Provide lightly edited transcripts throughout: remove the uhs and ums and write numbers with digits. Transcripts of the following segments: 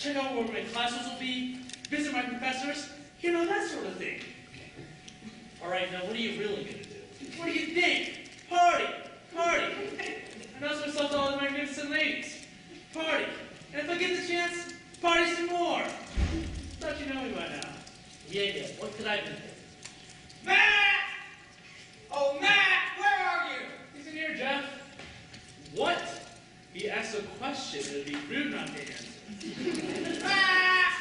check out where my classes will be, visit my professors, you know, that sort of thing. All right, now what are you really going to do? What do you think? Party! Party! Announce myself to all the magnificent ladies. Party! And if I get the chance, party some more. Thought you know me by now. Yeah, what could I do? Matt! Oh, Matt, where are you? He's in here, Jeff. What? He asked a question that would be rude not to answer. Matt!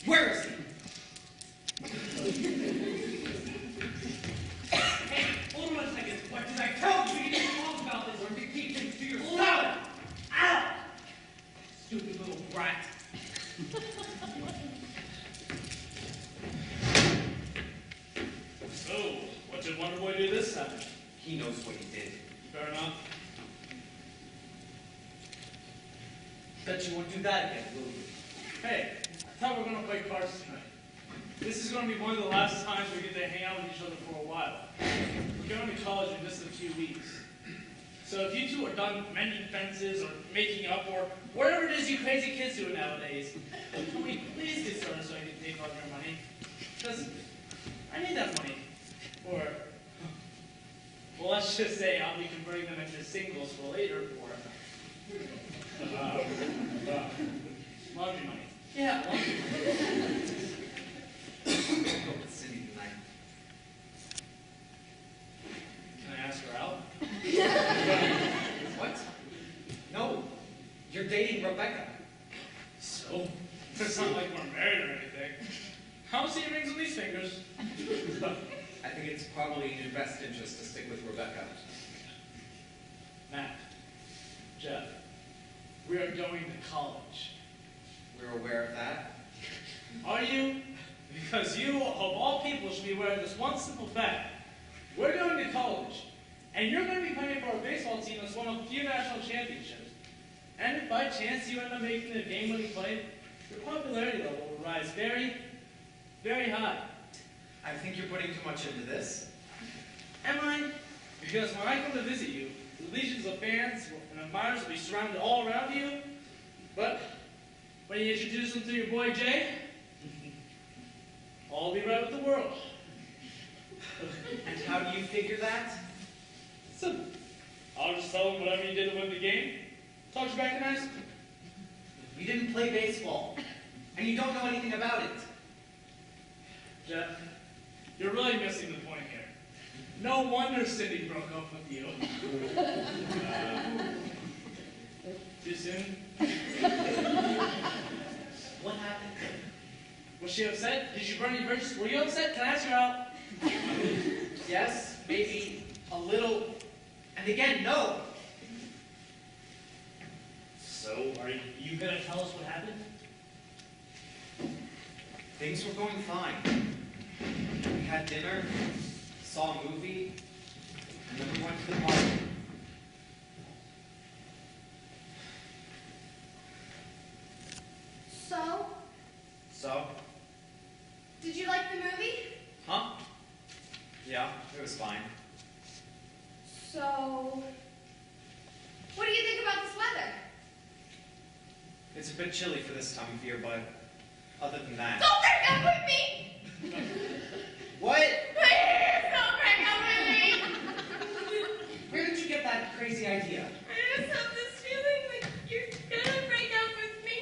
Where is he? Hey, hold on a second. What did I tell you? You didn't talk about this or to keep things to yourself. Ow! Stupid little brat. So, what did Wonder Boy do this time? He knows what he did. Fair enough. Bet you won't do that again, will you? Hey, I thought we were going to play cards tonight. This is going to be one of the last times we get to hang out with each other for a while. We're going to college in just a few weeks. So if you two are done mending fences or making up or whatever it is you crazy kids do nowadays, can we please get started so I can take all your money? Because I need that money. Or, well, let's just say I'll be converting them into singles for later for laundry money. Yeah, laundry money. Go with Cindy tonight. Can I ask her out? What? No. You're dating Rebecca. So? It's not like we're married or anything. How see rings on these fingers? I think it's probably in your best interest to stick with Rebecca. Matt, Jeff, we are going to college. We're aware of that. Are you? Because you, of all people, should be aware of this one simple fact. We're going to college, and you're going to be playing for a baseball team that's won a few national championships. And if by chance you end up making a game-winning play, your popularity level will rise very, very high. I think you're putting too much into this. Am I? Because when I come to visit you, the legions of fans and admirers will be surrounded all around you. But when you introduce them to your boy Jay, all will be right with the world. And how do you figure that? Simple. I'll just tell them whatever you did to win the game. Talk you back to nice. You didn't play baseball, and you don't know anything about it. Jeff, you're really missing the point here. No wonder Cindy broke up with you. Too soon? What happened? Was she upset? Did you burn any bridges? Were you upset? Can I ask her out? Yes, maybe a little, and again, no. So, are you going to tell us what happened? Things were going fine. We had dinner, saw a movie, and then we went to the park. So? So? Did you like the movie? Huh? Yeah, it was fine. So, what do you think about this weather? It's a bit chilly for this time of year, but other than that... Don't break up with me! What? Please don't break up with me! Where did you get that crazy idea? I just have this feeling like you're gonna break up with me.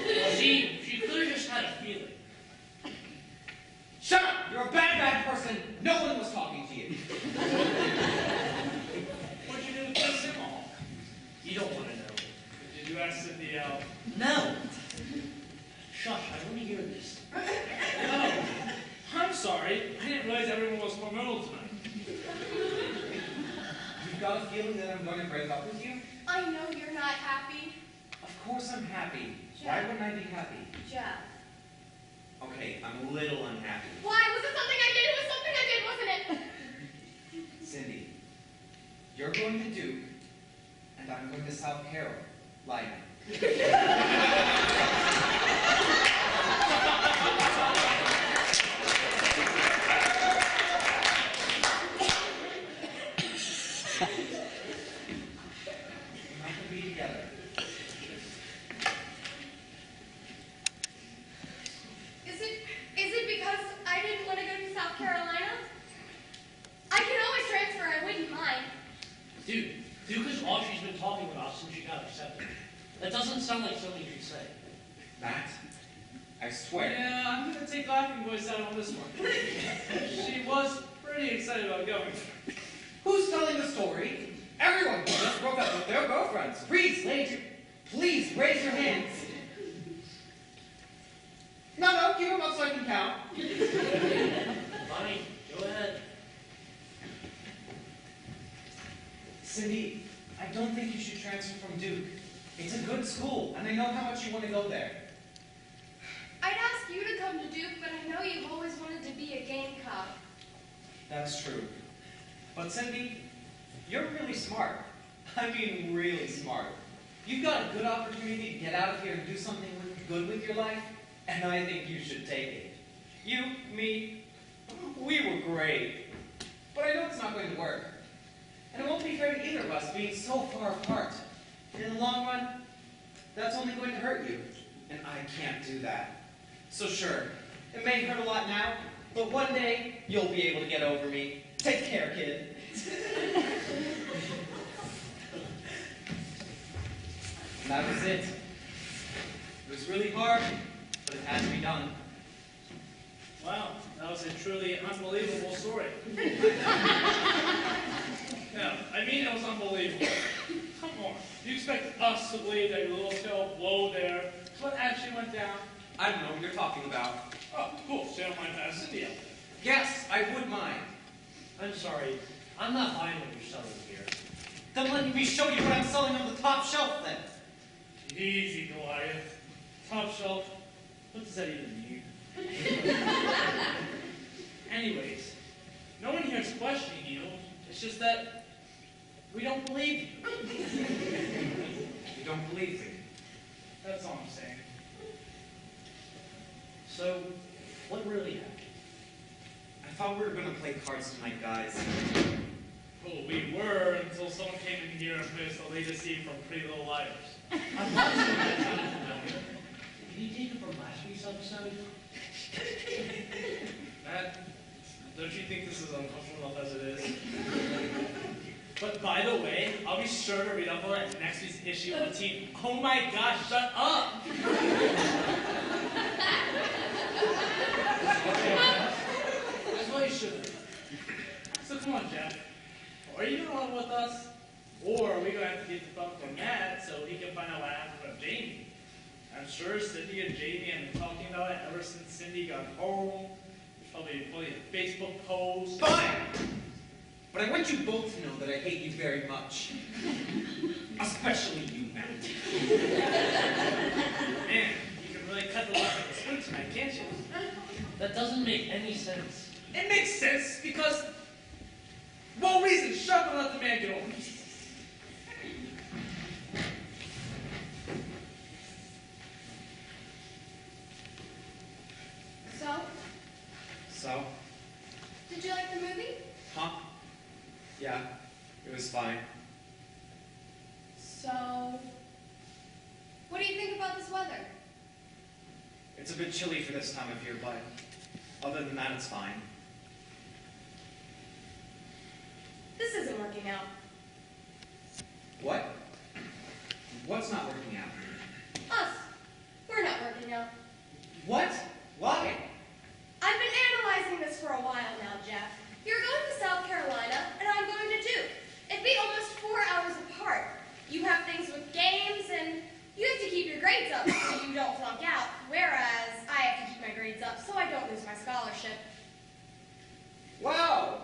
Well, she could have just had a feeling. Shut up! You're a bad person. No one was talking to you. What'd you do to piss him off? You don't want to know. Did you ask Cindy out? No! Shush, I want to hear this. No. I'm sorry. I didn't realize everyone was hormonal tonight. You've got a feeling that I'm going to break up with you? I know you're not happy. Of course I'm happy. Why wouldn't I be happy? Jeff. Okay, I'm a little unhappy. Why? Was it something I did? It was something I did, wasn't it? Cindy, you're going to Duke, and I'm going to South Carolina. she's been talking with us since she got accepted. That doesn't sound like something she'd say. Matt, I swear. Yeah, I'm gonna take laughing voice out on this one. She was pretty excited about going. Who's telling the story? Everyone who just broke up with their girlfriends. Please raise your hands. No, keep them up so I can count. Fine, go ahead. Cindy, I don't think you should transfer from Duke. It's a good school, and I know how much you want to go there. I'd ask you to come to Duke, but I know you've always wanted to be a Gamecock. That's true. But Cindy, you're really smart. I mean, really smart. You've got a good opportunity to get out of here and do something good with your life, and I think you should take it. You, me, we were great. But I know it's not going to work. And it won't be fair to either of us being so far apart. In the long run, that's only going to hurt you. And I can't do that. So sure, it may hurt a lot now, but one day, you'll be able to get over me. Take care, kid. And that was it. It was really hard, but it had to be done. Wow, that was a truly unbelievable story. Yeah, I mean it was unbelievable. Come on, do you expect us to believe that your little tail blow there is what actually went down? I don't know what you're talking about. Oh, cool, so you don't mind passing Cindy out there. Yes, I would mind. I'm sorry, I'm not buying what you're selling here. Then let me show you what I'm selling on the top shelf then. Easy, Goliath. Top shelf. What does that even mean? Anyways, no one here is questioning you. It's just that we don't believe you. You don't believe me. That's all I'm saying. So, what really happened? I thought we were going to play cards tonight, guys. Well, we were until someone came in here and put us the latest scene from Pretty Little Liars. I'm not sure that sounded familiar. Did you take it from last week's episode? Matt, don't you think this is uncomfortable enough as it is? But by the way, I'll be sure to read up on it in next week's issue of the team. Oh my gosh, shut up! That's what you should do. So come on, Jeff. Are you going to run with us? Or are we going to have to get the phone from Matt so he can find out what happened from Jamie? I'm sure Cindy and Jamie have been talking about it ever since Cindy got home. There's probably a Facebook post. Fine! But I want you both to know that I hate you very much. Especially you, Matt. Man, you can really cut the left of the swing tonight, can't you? That doesn't make any sense. It makes sense because, well, reason, shut up and let the man get over. So, So? did you like the movie? Huh? Yeah, it was fine. So, what do you think about this weather? It's a bit chilly for this time of year, but other than that, it's fine. This isn't working out. What? What's not working out? Us. We're not working out. What? Why? I've been analyzing this for a while now, Jeff. You're going to South Carolina, and I'm going to Duke. It'd be almost 4 hours apart. You have things with games, and you have to keep your grades up so you don't flunk out, whereas I have to keep my grades up so I don't lose my scholarship. Wow.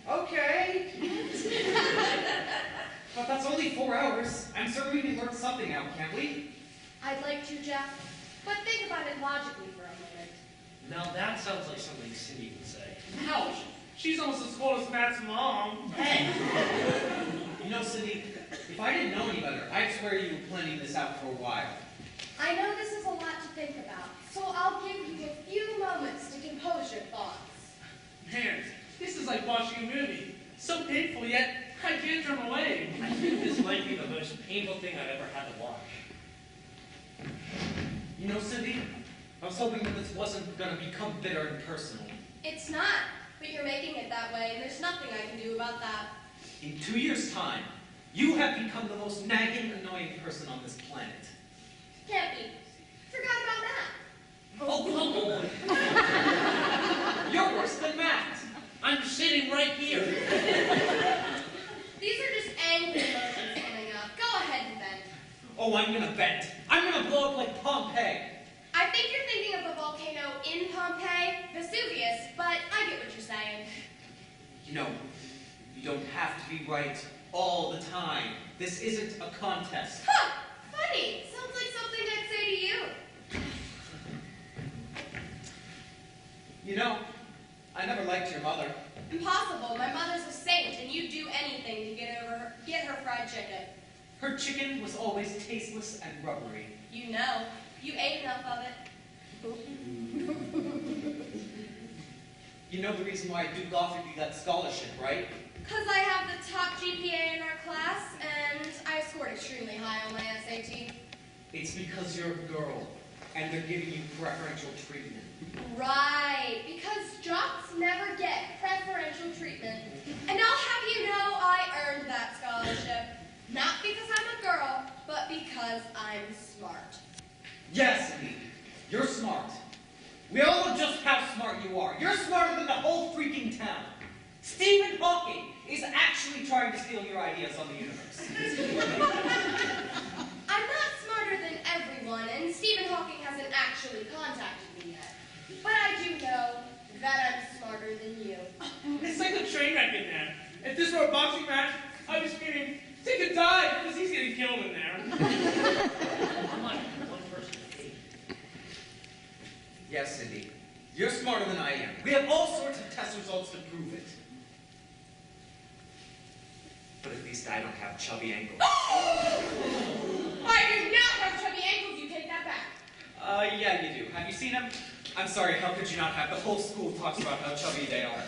Okay. But that's only 4 hours. I'm certain we can work something out, can't we? I'd like to, Jeff, but think about it logically for a moment. Now that sounds like something Cindy would say. Ouch! She's almost as cold as Matt's mom. Hey! You know, Cindy, if I didn't know any better, I'd swear you were planning this out for a while. I know this is a lot to think about, so I'll give you a few moments to compose your thoughts. Man, this is like watching a movie. So painful, yet I can't turn away. I think this might be the most painful thing I've ever had to watch. You know, Cindy, I was hoping that this wasn't going to become bitter and personal. It's not, but you're making it that way, and there's nothing I can do about that. In 2 years' time, you have become the most nagging, annoying person on this planet. Can't be. Forgot about that. Oh, come on. You're worse than Matt. I'm sitting right here. These are just angry emotions coming up. Go ahead and vent. Oh, I'm gonna vent. I'm gonna blow up like Pompeii. I think you're thinking of the volcano in Pompeii, Vesuvius, but I get what you're saying. You know, you don't have to be right all the time. This isn't a contest. Huh! Funny. Sounds like something I'd say to you. You know, I never liked your mother. Impossible. My mother's a saint, and you'd do anything to get her fried chicken. Her chicken was always tasteless and rubbery. You know. You ate enough of it. You know the reason why Duke offered you that scholarship, right? Because I have the top GPA in our class, and I scored extremely high on my SAT. It's because you're a girl, and they're giving you preferential treatment. Right, because jocks never get preferential treatment. And I'll have you know I earned that scholarship. Not because I'm a girl, but because I'm smart. Yes, Lee, you're smart. We all know just how smart you are. You're smarter than the whole freaking town. Stephen Hawking is actually trying to steal your ideas on the universe. I'm not smarter than everyone, and Stephen Hawking hasn't actually contacted me yet. But I do know that I'm smarter than you. It's like a train wreck in there. If this were a boxing match, I'd be screaming, "Take a dive," because he's getting killed in there. I'm like one person. Yes, Cindy, you're smarter than I am. We have all sorts of test results to prove it. But at least I don't have chubby ankles. I do not have chubby ankles, you take that back. Yeah, you do. Have you seen them? I'm sorry, how could you not have? The whole school talks about how chubby they are.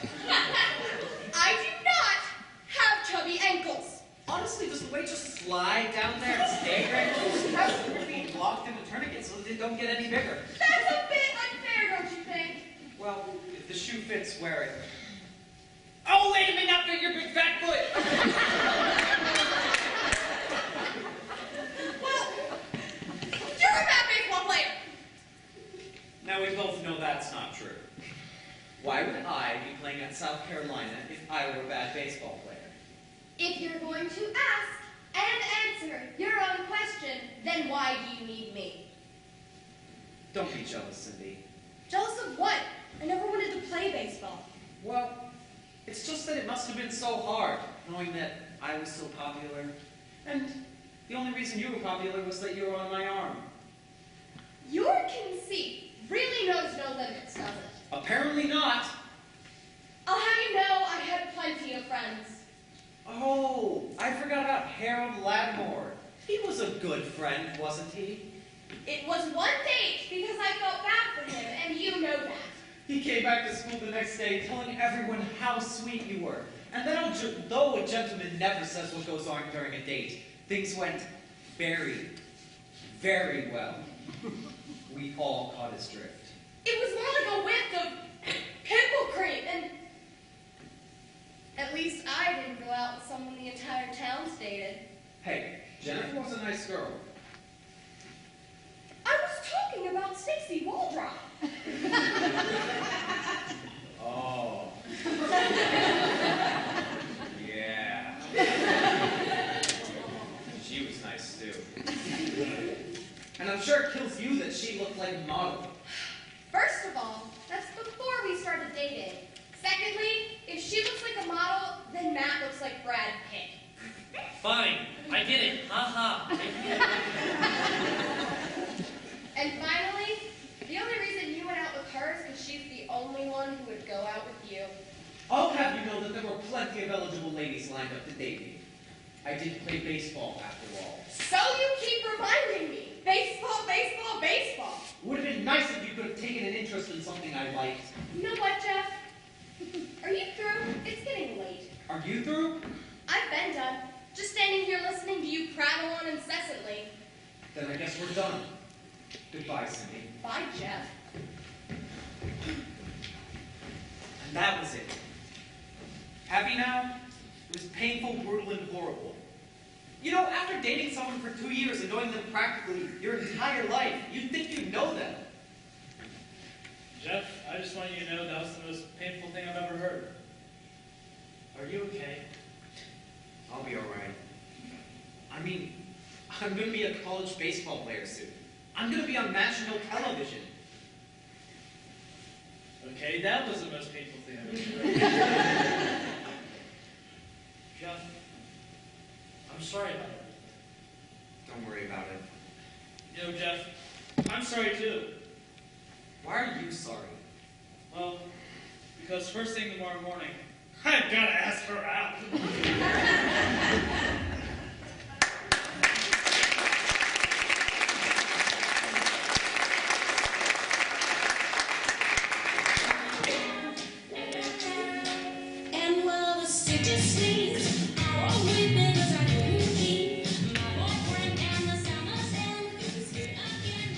I do not have chubby ankles. Honestly, does the weight just slide down there and stay there? Just have them really locked in the tourniquet so they don't get any bigger. That's a bit unfair, don't you think? Well, if the shoe fits, wear it. Oh, wait a minute, not fit your big fat foot! Well, you're a bad baseball player. Now, we both know that's not true. Why would I be playing at South Carolina if I were a bad baseball player? If you're going to ask and answer your own question, then why do you need me? Don't be jealous, Cindy. Jealous of what? I never wanted to play baseball. Well, it's just that it must have been so hard, knowing that I was so popular. And the only reason you were popular was that you were on my arm. Your conceit really knows no limits, does it? Apparently not. I'll have you know I had plenty of friends. Oh, I forgot about Harold Lattimore. He was a good friend, wasn't he? It was one date because I felt bad for him, and you know that. He came back to school the next day telling everyone how sweet you were. And then, though a gentleman never says what goes on during a date, things went very, very well. We all caught his drift. It was more like a whiff of pimple cream, and at least I didn't go out with someone the entire town's dated. Hey, Jennifer was a nice girl. I was talking about Stacy Waldrop. Oh. Yeah. She was nice too. And I'm sure it kills you that she looked like a model. First of all, that's before we started dating. Secondly, if she looks like a model, then Matt looks like Brad Pitt. Fine, I get it. Ha ha. And finally, the only reason you went out with her is because she's the only one who would go out with you. I'll have you know that there were plenty of eligible ladies lined up to date me. I did play baseball after all. So you keep reminding me. Baseball, baseball, baseball. Would have been nice if you could have taken an interest in something I liked. You know what, Jeff? Are you through? It's getting late. Are you through? I've been done. Just standing here listening to you prattle on incessantly. Then I guess we're done. Goodbye, Cindy. Bye, Jeff. And that was it. Happy now? It was painful, brutal, and horrible. You know, after dating someone for 2 years and knowing them practically your entire life, you'd think you know them. Jeff, I just want you to know that was the most painful thing I've ever heard. Are you okay? I'll be alright. I mean, I'm gonna be a college baseball player soon. I'm gonna be on national television. Okay, that was the most painful thing I've ever heard. Jeff, I'm sorry about everything. Don't worry about it. You know, Jeff, I'm sorry too. Why are you sorry? Well, because first thing tomorrow morning, I've got to ask her out. And while the city sleeps, all we beggars are doing me. My boyfriend and the summer's end is here again.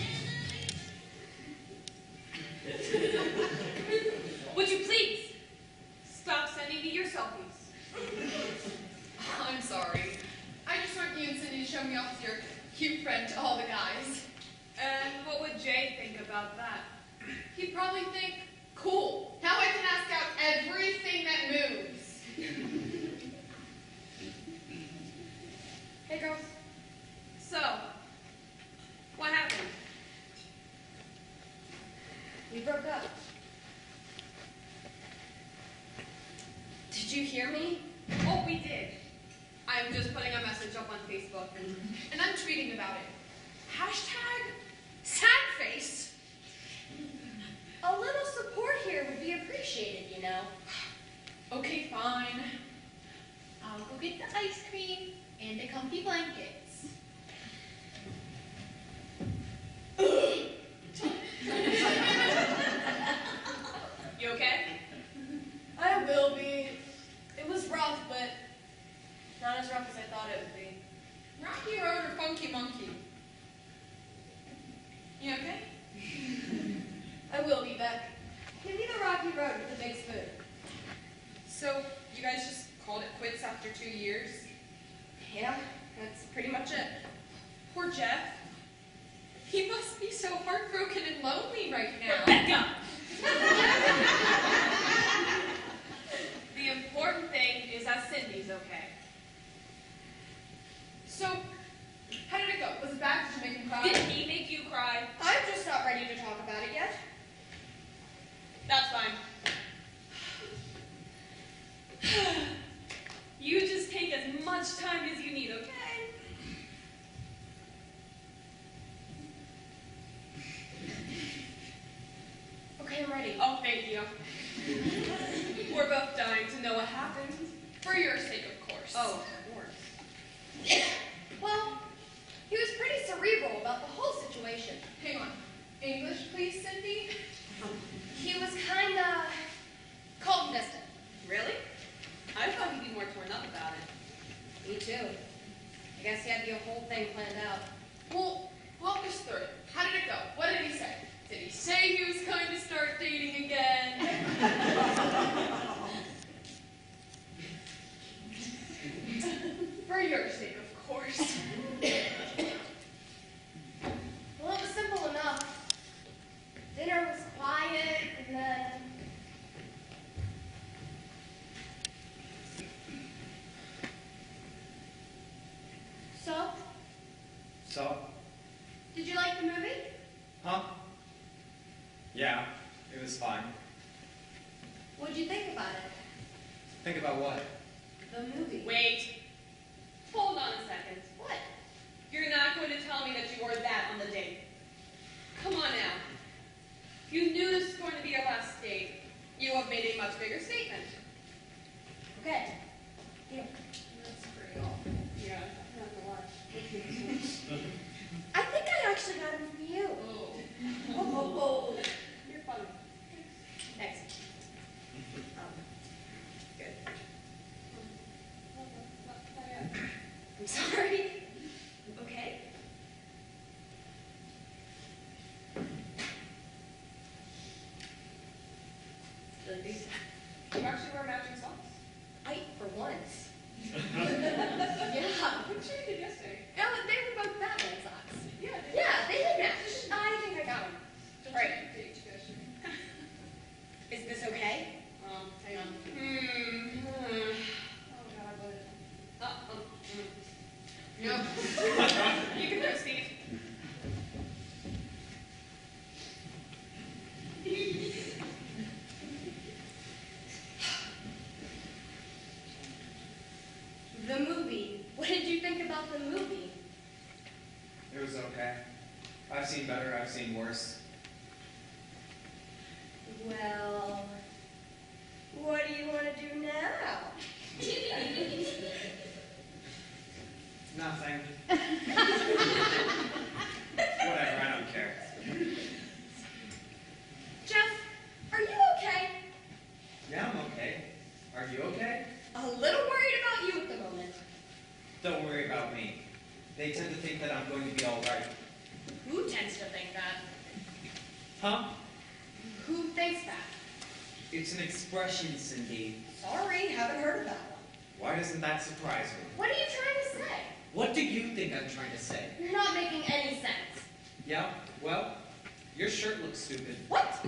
Would you please stop sending me your selfies? I'm sorry. I just want you and Cindy to show me off as your cute friend to all the guys. And what would Jay think about that? He'd probably think, cool, now I can ask out everything that moves. Hey, girls. So, what happened? We broke up. Did you hear me? Oh, we did. I'm just putting a message up on Facebook, and I'm tweeting about it. Hashtag sad face. A little support here would be appreciated, you know. Okay, fine. I'll go get the ice cream and the comfy blankets. You okay? I will be. It was rough, but not as rough as I thought it would be. Rocky Road or Funky Monkey? You okay? I will be back. Give me the rocky road with the big spoon. So, you guys just called it quits after 2 years? Yeah, that's pretty much it. Poor Jeff. He must be so heartbroken and lonely right now. Rebecca! The important thing is that Cindy's okay. So, how did it go? Was it bad? Did you make him cry? Did he make you cry? I'm just not ready to talk about it yet. That's fine. You just take as much time as you need, okay? Okay, I'm ready. Oh, thank you. We're both dying to know what happened. For your sake, of course. Oh, of course. Well, he was pretty cerebral about the whole situation. Hang on. English, please, Cindy? He was kinda cold and distant. Really? I thought he'd be more torn up about it. Me too. I guess he had the whole thing planned out. Well, walk us through it. How did it go? What did he say? Did he say he was going to start dating again? For your sake, of course. Well, it was simple enough. Dinner was quiet, and then... So, So? did you like the movie? Huh? Yeah, it was fine. What'd you think about it? Think about what? The movie. Wait. Hold on a second. What? You're not going to tell me that you wore that on the date. Come on now. You knew this was going to be your last date. You have made a much bigger statement. Okay. Here. That's pretty awful. Yeah. Not gonna lie. I think I actually got him from you. Oh. Oh. You're funny. Thanks. Good. I'm sorry. Okay. It's really decent. You actually wear matching socks? For once. Yep. You can go, Steve. The movie. What did you think about the movie? It was okay. I've seen better, I've seen worse. Well, what do you want to do now? Nothing. Whatever, I don't care. Jeff, are you okay? Yeah, I'm okay. Are you okay? A little worried about you at the moment. Don't worry about me. They tend to think that I'm going to be alright. Who tends to think that? Huh? Who thinks that? It's an expression, Cindy. Sorry, haven't heard of that one. Why doesn't that surprise me? What are you trying to say? What do you think I'm trying to say? You're not making any sense. Yeah, well, your shirt looks stupid. What?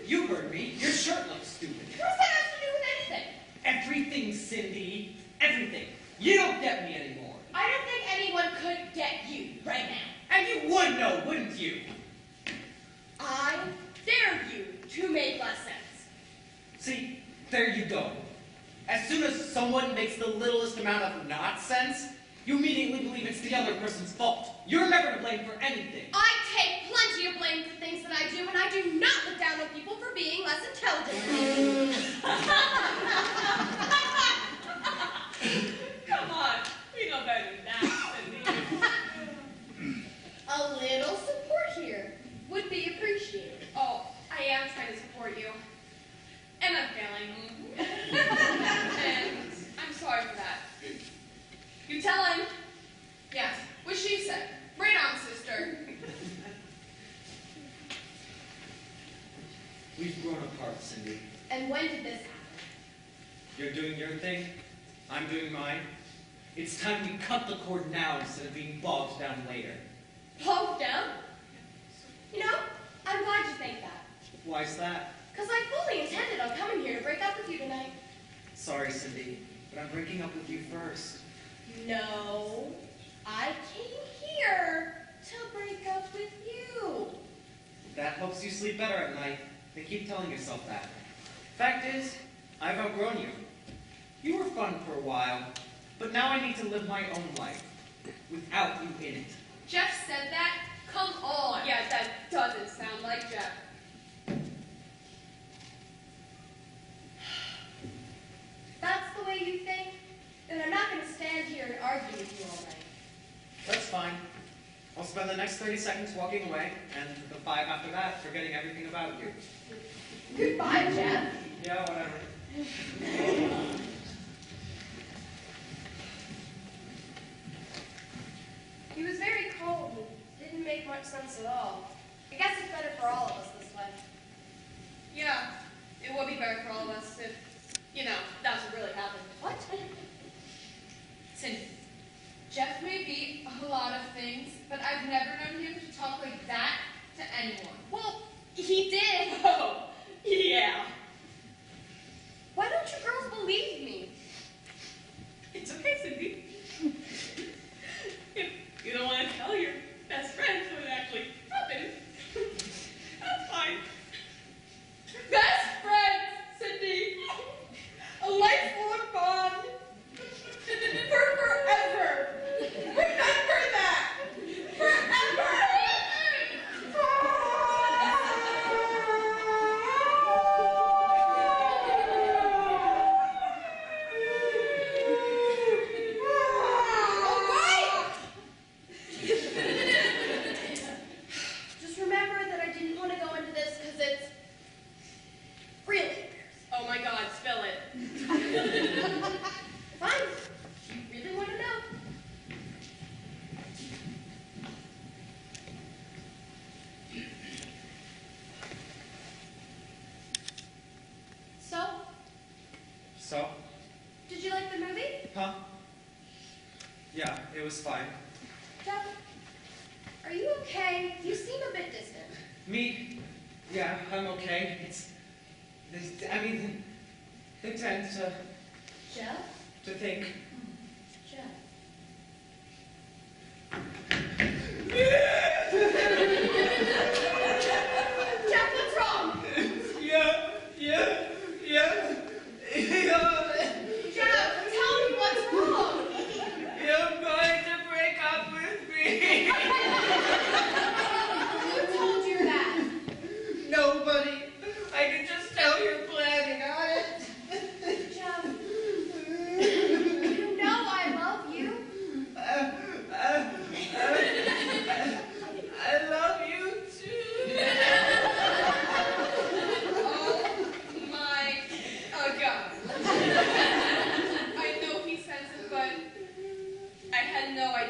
You heard me. Your shirt looks stupid. What does that have to do with anything? Everything, Cindy. Everything. You don't get me anymore. I don't think anyone could get you right now. And you would know, wouldn't you? I dare you to make less sense. See, there you go. As soon as someone makes the littlest amount of not sense, you immediately believe it's the other person's fault. You're never to blame for anything. I take plenty of blame for things that I do, and I do not look down on people for being less intelligent than me. Come on. We know better than that, Cindy. A little support here would be appreciated. Oh, I am trying to support you. And I'm failing. And I'm sorry for that. You tell him. Yes, what she said. Right on, sister. We've grown apart, Cindy. And when did this happen? You're doing your thing. I'm doing mine. It's time we cut the cord now instead of being bogged down later. Bogged down? You know, I'm glad you think that. Why's that? Because I fully intended on coming here to break up with you tonight. Sorry, Cindy, but I'm breaking up with you first. No, I came here to break up with you. That helps you sleep better at night. They keep telling yourself that. Fact is, I've outgrown you. You were fun for a while, but now I need to live my own life without you in it. Jeff said that? Come on. Yeah, that doesn't sound like Jeff. That's the way you think? Then I'm not going to stand here and argue with you all night. That's fine. I'll spend the next 30 seconds walking away, and the 5 after that forgetting everything about you. Goodbye, Jeff. Yeah, whatever. He was very cold and didn't make much sense at all. I guess it's better for all of us this way. Yeah, it would be better for all of us if, you know, that's what really happened. What? Cindy, Jeff may be a lot of things, but I've never known him to talk like that to anyone. Well, he did. Oh, yeah. Why don't you girls believe me? It's okay, Cindy. If you don't want to tell your best friends what actually happened, that's fine. Best friends, Cindy. A lifelong bond. For forever. Remember that. Forever. Just remember that I didn't want to go into this because it's really embarrassing. Oh my God, spill it. Fine. You really want to know? So, So? did you like the movie? Huh? Yeah, it was fine. Jeff, are you okay? You seem a bit distant. Me? Yeah, I'm okay. I mean, they tend Jeff? to think. Jeff.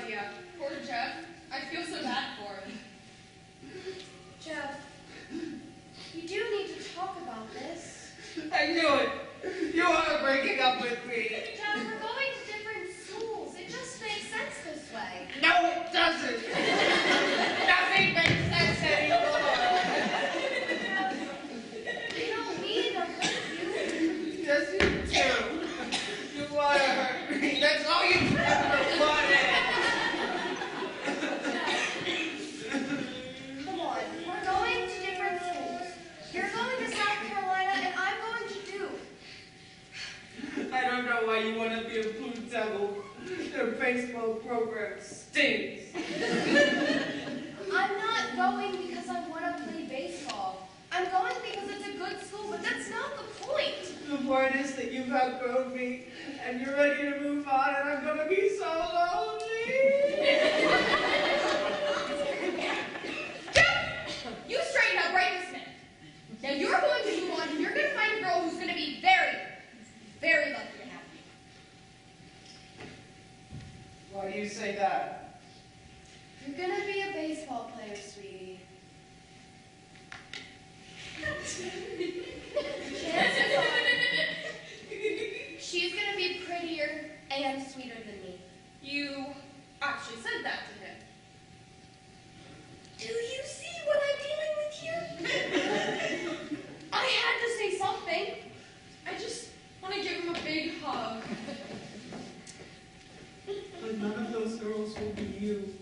idea. Poor Jeff. I feel so bad for him. Jeff, you do need to talk about this. I knew it. You are breaking up with me. Jeff, we're going to different schools. It just makes sense this way. No, it doesn't. Nothing makes sense anymore. You don't mean to hurt you. Yes, you do. You want to hurt me. That's all you ever wanted. Come on, we're going to different schools. You're going to South Carolina, and I'm going to Duke. I don't know why you want to be a Blue Devil. Their baseball program stinks. I'm not going because I want to play baseball. I'm going because it's a good school, but that's not the point. The point is that you've outgrown me, and you're ready to move on, and I'm going to be so lonely. You straighten up right this minute. Now you're going to move on and you're going to find a girl who's going to be very, very lucky to have you. Why do you say that? You're going to be a baseball player, sweetie. Chances are she's going to be prettier and sweeter than me. You actually said that to him. Do you see what I'm dealing with here? I had to say something. I just want to give him a big hug. But none of those girls will be you.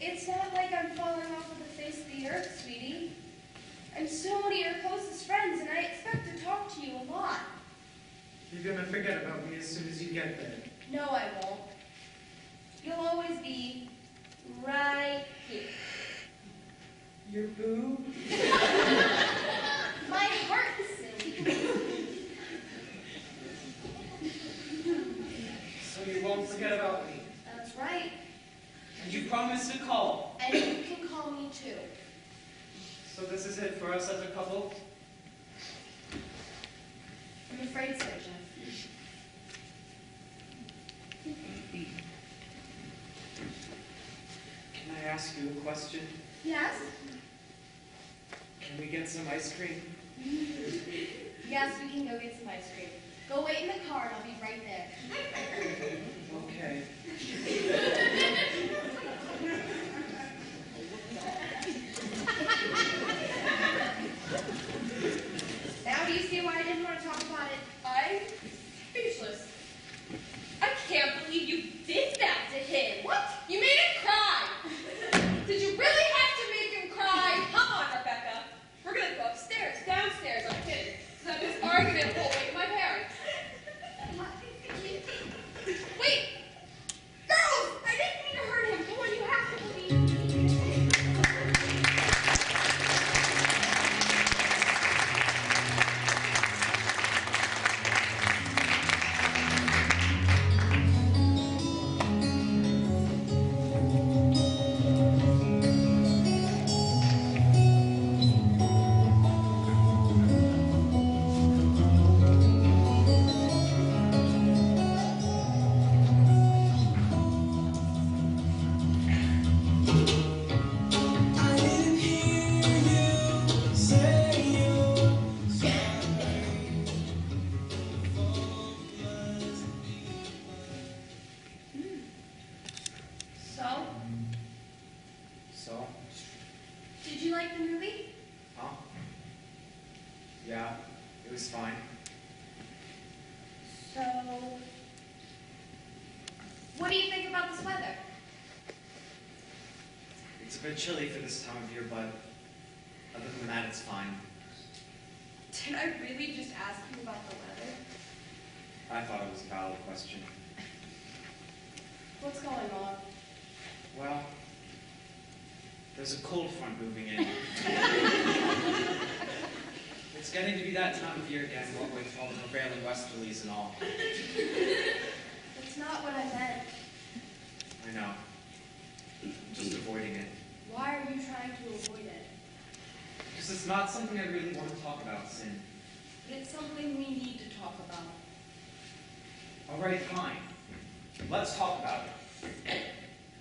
It's not like I'm falling off of the face of the earth, sweetie. I'm still one of your closest friends, and I expect to talk to you a lot. You're going to forget about me as soon as you get there. No, I won't. You'll always be right here. Your boo? My heart, silly. So you won't forget about me. That's right. And you promised to call. And you can call me too. So this is it for us as a couple? I'm afraid so, Jeff. Can I ask you a question? Yes? Can we get some ice cream? Yes, we can go get some ice cream. Go wait in the car and I'll be right there. Okay. Now do you see why I didn't want to talk about it? I'm speechless. I can't believe you did that to him. What? You made him cry. Did you really have to make him cry? Come on, Rebecca. We're going to go upstairs, downstairs. I'm kidding. So that this argument won't wake my parents. Wait! Girls! I didn't mean to hurt him. Come on, you have to believe me. So? Did you like the movie? Huh? Yeah, it was fine. So, what do you think about this weather? It's a bit chilly for this time of year, but other than that, it's fine. Did I really just ask you about the weather? I thought it was a valid question. What's going on? Well, there's a cold front moving in. It's getting to be that time of year again, what with all the prevailing westerlies and all. That's not what I meant. I know. I'm just avoiding it. Why are you trying to avoid it? Because it's not something I really want to talk about, Sin. But it's something we need to talk about. All right, fine. Let's talk about it.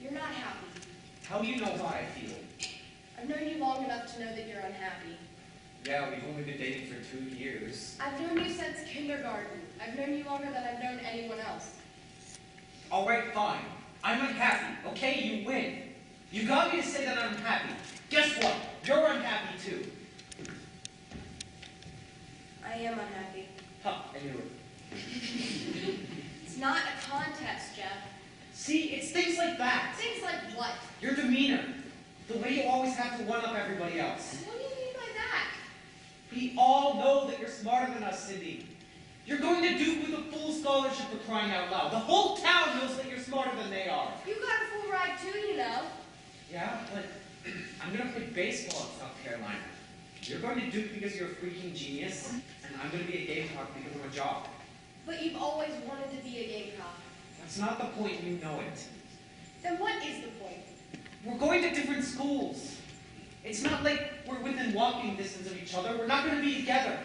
You're not happy. How do you know how I feel? I've known you long enough to know that you're unhappy. Yeah, we've only been dating for 2 years. I've known you since kindergarten. I've known you longer than I've known anyone else. All right, fine. I'm unhappy. Okay, you win. You got me to say that I'm happy. Guess what? You're unhappy too. I am unhappy. Huh, I knew it. It's not a contest, Jeff. See, it's things like that. Things like what? Your demeanor. The way you always have to one-up everybody else. What do you mean by that? We all know that you're smarter than us, Cindy. You're going to Duke with a full scholarship for crying out loud. The whole town knows that you're smarter than they are. You got a full ride too, you know. Yeah, but I'm going to play baseball at South Carolina. You're going to Duke because you're a freaking genius, and I'm going to be a Gamecock because of a job. But you've always wanted to be a Gamecock. That's not the point, you know it. Then what is the point? We're going to different schools. It's not like we're within walking distance of each other. We're not going to be together.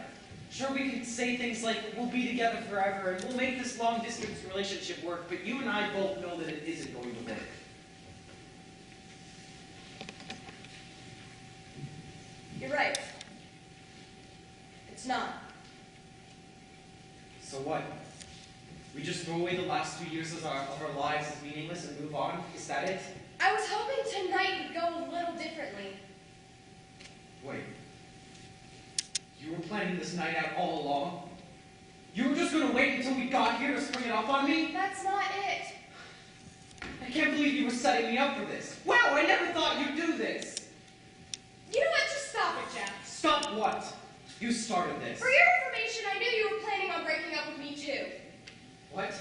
Sure, we can say things like, we'll be together forever, and we'll make this long-distance relationship work, but you and I both know that it isn't going to work. You're right. It's not. So what? We just throw away the last 2 years of our lives as meaningless and move on? Is that it? I was hoping tonight would go a little differently. Wait. You were planning this night out all along? You were just going to wait until we got here to spring it up on me? That's not it. I can't believe you were setting me up for this. Wow, I never thought you'd do this. You know what? Just stop it, Jeff. Stop what? You started this. For your information, I knew you were planning on breaking up with me too. What?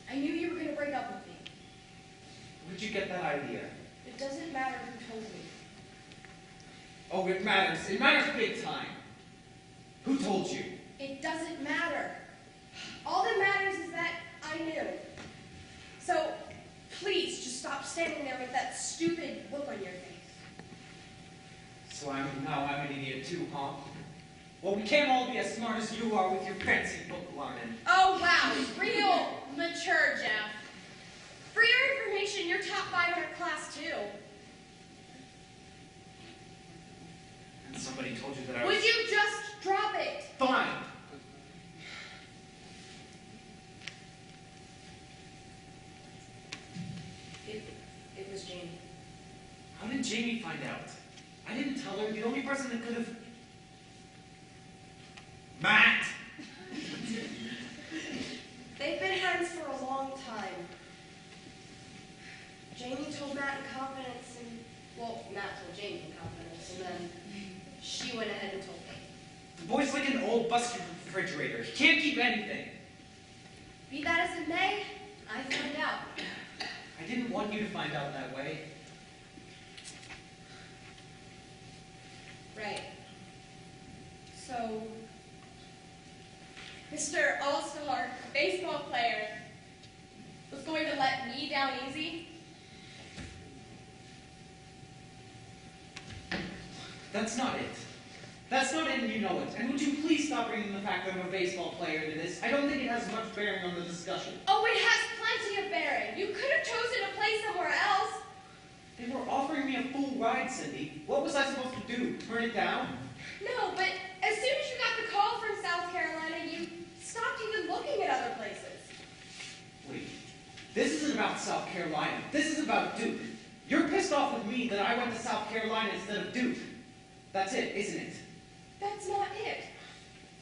I knew you were going to break up with me. Where'd you get that idea? It doesn't matter who told me. Oh, it matters. It matters big time. Who told you? It doesn't matter. All that matters is that I knew. So, please, just stop standing there with that stupid look on your face. So I'm an idiot too, huh? Well, we can't all be as smart as you are with your fancy book learning. Oh, wow. Real mature, Jeff. For your information, you're top 5 in our class, too. And somebody told you that I was... Would you just drop it? Fine. It was Jamie. How did Jamie find out? I didn't tell her. The only person that could have... Matt! They've been friends for a long time. Jamie told Matt in confidence, and, well, Matt told Jamie in confidence, and then she went ahead and told me. The boy's like an old busted refrigerator. He can't keep anything. Be that as it may, I found out. I didn't want you to find out that way. Right. So, Mr. All-Star baseball player was going to let me down easy? That's not it. That's not it, and you know it. And would you please stop bringing the fact that I'm a baseball player into this? I don't think it has much bearing on the discussion. Oh, it has plenty of bearing. You could have chosen to play somewhere else. They were offering me a full ride, Cindy. What was I supposed to do? Turn it down? No, but as soon as you got the call from South Carolina, you stopped even looking at other places. Wait. This isn't about South Carolina. This is about Duke. You're pissed off with me that I went to South Carolina instead of Duke. That's it, isn't it? That's not it.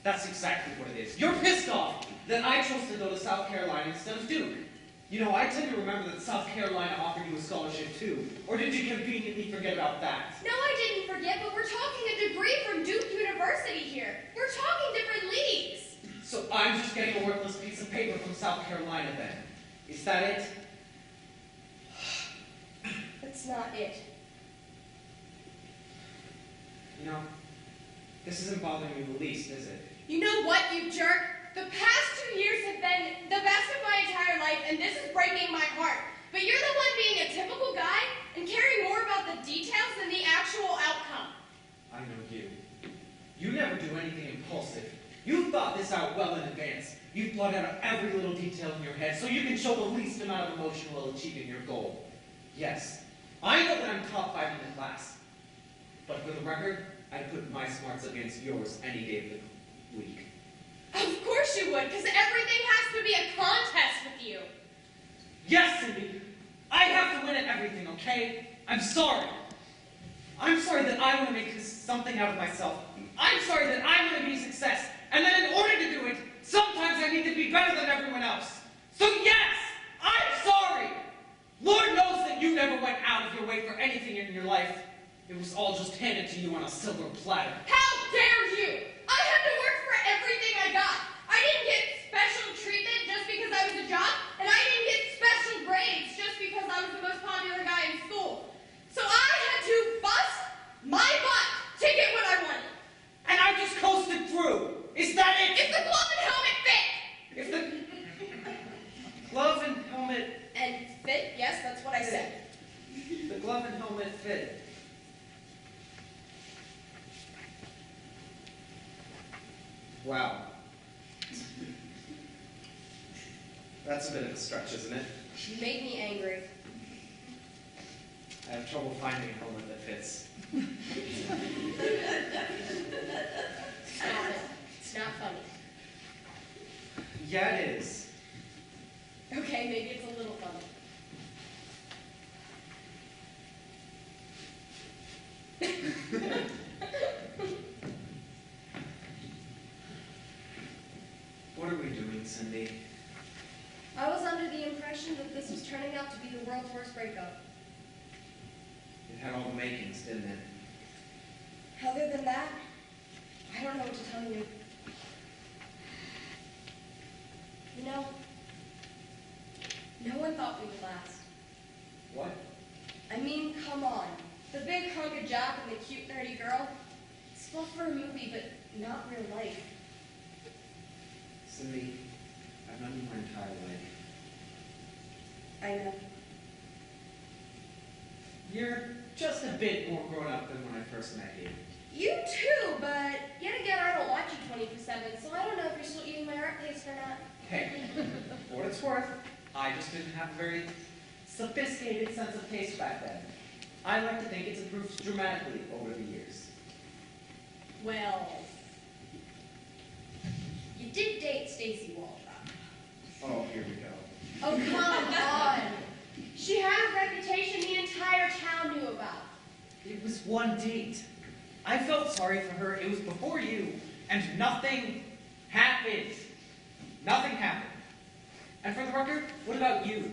That's exactly what it is. You're pissed off that I chose to go to South Carolina instead of Duke. You know, I tend to remember that South Carolina offered you a scholarship too. Or did you conveniently forget about that? No, I didn't forget, but we're talking a degree from Duke University here. We're talking different leagues. So I'm just getting a worthless piece of paper from South Carolina then. Is that it? That's not it. You know, this isn't bothering you the least, is it? You know what, you jerk? The past 2 years have been the best of my entire life, and this is breaking my heart. But you're the one being a typical guy and caring more about the details than the actual outcome. I know you. You never do anything impulsive. You thought this out well in advance. You've blotted out every little detail in your head so you can show the least amount of emotion while achieving your goal. Yes, I know that I'm top 5 in the class. But for the record, I'd put my smarts against yours any day of the week. Of course you would, because everything has to be a contest with you. Yes, Cindy! I have to win at everything, okay? I'm sorry. I'm sorry that I want to make something out of myself. I'm sorry that I want to be a success. And then in order to do it, sometimes I need to be better than everyone else. So yes, I'm sorry. Lord knows that you never went out of your way for anything in your life. It was all just handed to you on a silver platter. How dare you! I had to work for everything I got. I didn't get special treatment just because I was a jock, and I didn't get special grades just because I was the most popular guy in school. So I had to bust my butt to get what I wanted. And I just coasted through. Is that it? If the glove and helmet fit! If the glove and helmet... And fit, yes, that's what I said. The glove and helmet fit. Wow. That's a bit of a stretch, isn't it? You made me angry. I have trouble finding a helmet that fits. Stop it. It's not funny. Yeah, it is. Okay, maybe it's a little funny. What are we doing, Cindy? I was under the impression that this was turning out to be the world's worst breakup. It had all the makings, didn't it? Other than that, I don't know what to tell you. You know, no one thought we would last. What? I mean, come on. The big hunk of jock and the cute nerdy girl. It's fun for a movie, but not real life. Cindy, I've known you my entire life. I know. You're just a bit more grown up than when I first met you. You too, but yet again, I don't watch you 24/7, so I don't know if you're still eating my art paste or not. Hey, for what it's worth, I just didn't have a very sophisticated sense of taste back then. I like to think it's improved dramatically over the years. Well, you did date Stacy Waldrop. Oh, here we go. Oh, come on. She had a reputation the entire town knew about. It was one date. I felt sorry for her. It was before you, and nothing happened. Nothing happened. And for the record, what about you?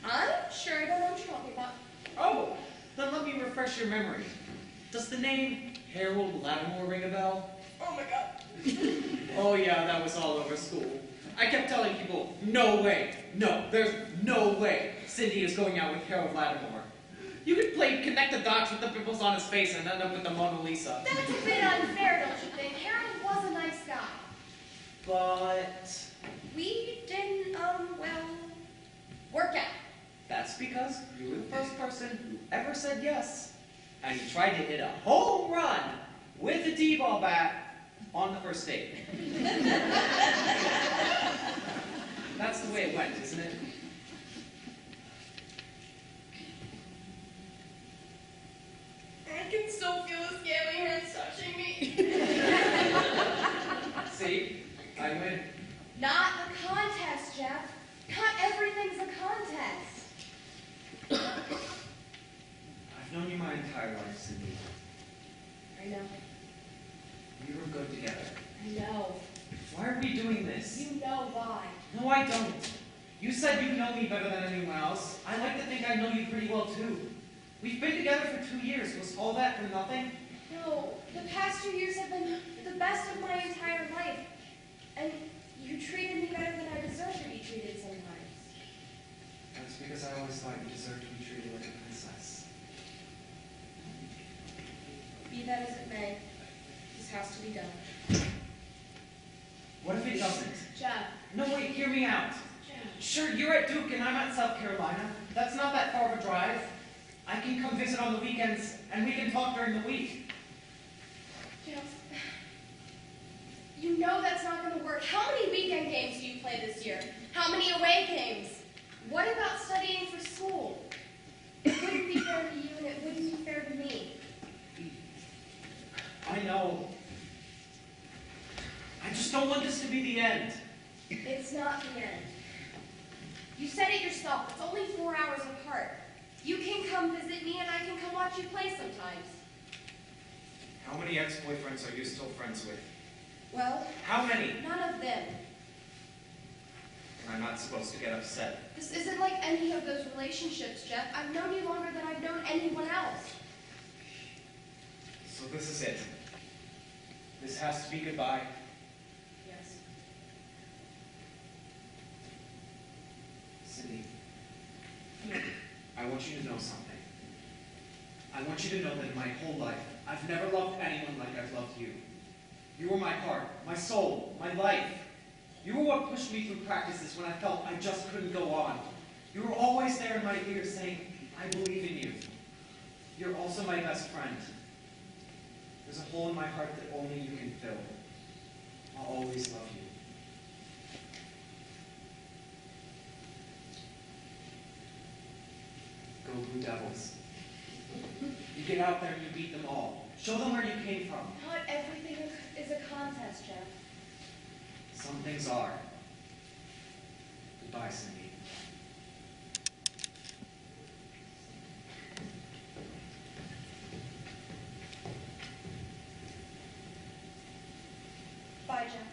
I'm sure I don't know what you're talking about. Oh, then let me refresh your memory. Does the name Harold Lattimore ring a bell? Oh my god. Oh yeah, that was all over school. I kept telling people, no way, no, there's no way Cindy is going out with Harold Lattimore. You could connect the dots with the pimples on his face and end up with the Mona Lisa. That's a bit unfair, don't you think? Harold was a nice guy. But We didn't, well, work out. that's because you were the first person who ever said yes. And you tried to hit a home run with a t-ball bat on the first date. That's the way it went, isn't it? I can still feel the scaly hands touching me. See? I win. Not a contest, Jeff. Not everything's a contest. I've known you my entire life, Cindy. I know. We were good together. I know. Why are we doing this? You know why. No, I don't. You said you know me better than anyone else. I like to think I know you pretty well, too. We've been together for 2 years. Was all that for nothing? No, the past 2 years have been the best of my entire life. And you treated me better than I deserve to be treated sometimes. That's because I always thought you deserved to be treated like a princess. Be that as it may, this has to be done. What if it doesn't? Jeff. No, wait, hear me out. Jeff. Sure, you're at Duke and I'm at South Carolina. That's not that far of a drive. I can come visit on the weekends and we can talk during the week. Jeff. You know that's not going to work. How many weekend games do you What about studying for school? It wouldn't be fair to you and it wouldn't be fair to me. I know. I just don't want this to be the end. It's not the end. You said it yourself. It's only 4 hours apart. You can come visit me and I can come watch you play sometimes. How many ex-boyfriends are you still friends with? Well, How many? none of them. And I'm not supposed to get upset. This isn't like any of those relationships, Jeff. I've known you longer than I've known anyone else. So this is it. This has to be goodbye. Yes. Cindy, I want you to know something. I want you to know that in my whole life, I've never loved anyone like I've loved you. You were my heart, my soul, my life. You were what pushed me through practices when I felt I just couldn't go on. You were always there in my ear saying, I believe in you. You're also my best friend. There's a hole in my heart that only you can fill. I'll always love you. Go Blue Devils. You get out there and you beat them all. Show them where you came from. Not everything is a contest, Jeff. Some things are. Goodbye, Cindy. Bye, Jeff.